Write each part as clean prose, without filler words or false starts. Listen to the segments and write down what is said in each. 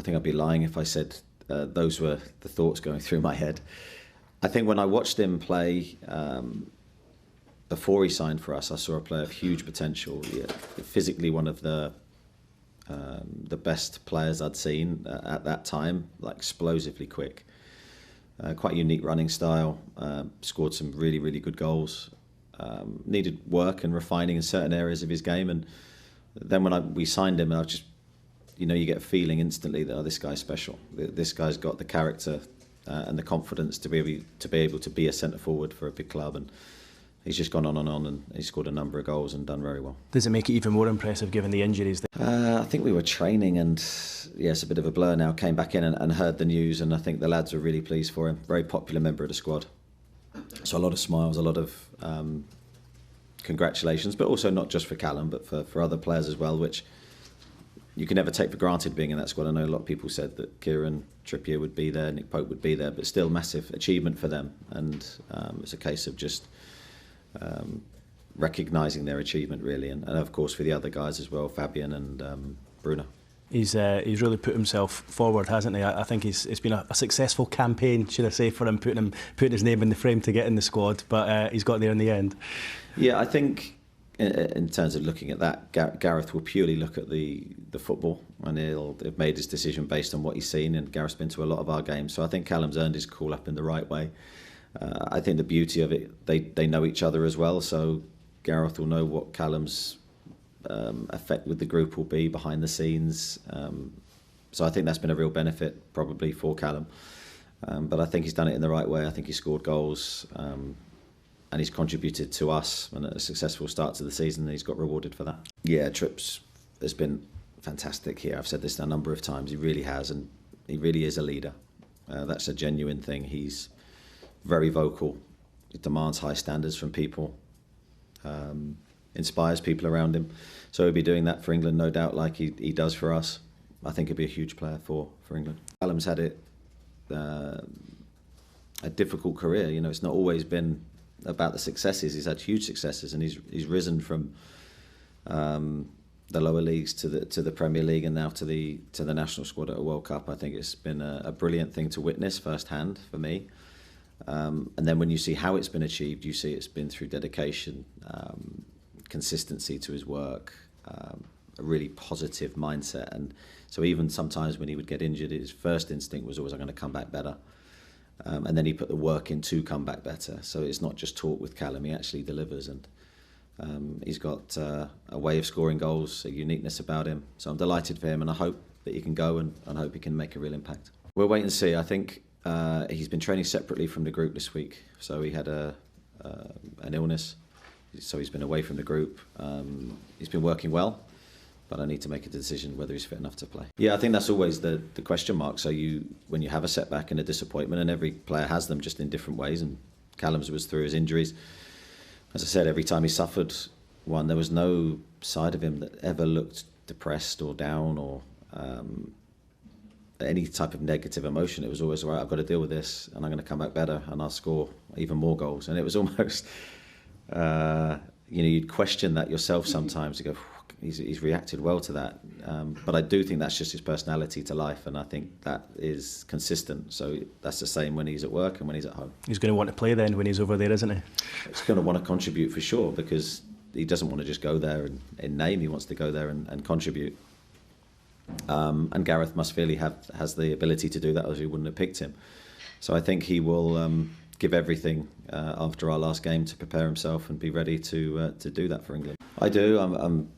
think I'd be lying if I said those were the thoughts going through my head. I think when I watched him play before he signed for us, I saw a player of huge potential. Physically, one of the best players I'd seen at that time, like explosively quick. Quite unique running style, scored some really, really good goals. Needed work and refining in certain areas of his game. And then when we signed him, I just, you get a feeling instantly that, this guy's special. This guy's got the character and the confidence to be able to be a centre forward for a big club. And he's just gone on, and he's scored a number of goals and done very well. Does it make it even more impressive given the injuries? I think we were training, and it's a bit of a blur now. Came back in and heard the news, and I think the lads were really pleased for him. Very popular member of the squad. So a lot of smiles, a lot of congratulations, but also not just for Callum, but for other players as well, which you can never take for granted being in that squad. I know a lot of people said that Kieran Trippier would be there, Nick Pope would be there, but still massive achievement for them. And it's a case of just recognising their achievement, really, and of course for the other guys as well, Fabian and Bruno. He's really put himself forward, hasn't he? I think it's been a successful campaign, should I say, for him putting his name in the frame to get in the squad, but he's got there in the end. Yeah, I think in terms of looking at that, Gareth will purely look at the football, and he'll have made his decision based on what he's seen, and Gareth's been to a lot of our games, so I think Callum's earned his call up in the right way. I think the beauty of it, they know each other as well, so Gareth will know what Callum's effect with the group will be behind the scenes. So I think that's been a real benefit probably for Callum. But I think he's done it in the right way. I think he scored goals and he's contributed to us and a successful start to the season, and he's got rewarded for that. Yeah, Trips has been fantastic here. I've said this a number of times. He really has, and he really is a leader. That's a genuine thing. He's very vocal. He demands high standards from people. Inspires people around him. So he'll be doing that for England, no doubt, like he does for us. I think he'll be a huge player for England. Callum's had a difficult career. It's not always been about the successes. He's had huge successes, and he's risen from the lower leagues to the Premier League, and now to the national squad at a World Cup. I think it's been a brilliant thing to witness firsthand for me. And then when you see how it's been achieved, you see it's been through dedication, consistency to his work, a really positive mindset. And so even sometimes when he would get injured, his first instinct was always, I'm going to come back better. And then he put the work in to come back better. So it's not just talk with Callum, he actually delivers. And he's got a way of scoring goals, a uniqueness about him. So I'm delighted for him, and I hope that he can go and hope he can make a real impact. We'll wait and see. I think he's been training separately from the group this week. So he had an illness, so he's been away from the group. He's been working well, but I need to make a decision whether he's fit enough to play. Yeah, I think that's always the question mark. So when you have a setback and a disappointment, and every player has them just in different ways, and Callum's was through his injuries. As I said, every time he suffered one, there was no side of him that ever looked depressed or down or any type of negative emotion. It was always, all right, I've got to deal with this, and I'm going to come back better, and I'll score even more goals. And it was almost, you'd question that yourself sometimes. You go, he's reacted well to that. But I do think that's just his personality to life, and I think that is consistent. So that's the same when he's at work and when he's at home. He's going to want to play then when he's over there, isn't he? He's going to want to contribute for sure, because he doesn't want to just go there in name. He wants to go there and contribute. And Gareth must feel he has the ability to do that, or he wouldn't have picked him. So I think he will give everything after our last game to prepare himself and be ready to do that for England. I do. I'm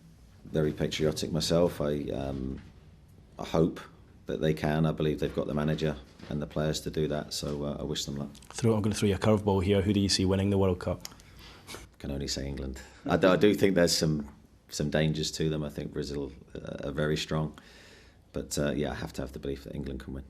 very patriotic myself. I hope that they can. I believe they've got the manager and the players to do that. So I wish them luck. I'm going to throw you a curveball here. Who do you see winning the World Cup? I can only say England. I do think there's some dangers to them. I think Brazil are very strong. But I have to have the belief that England can win.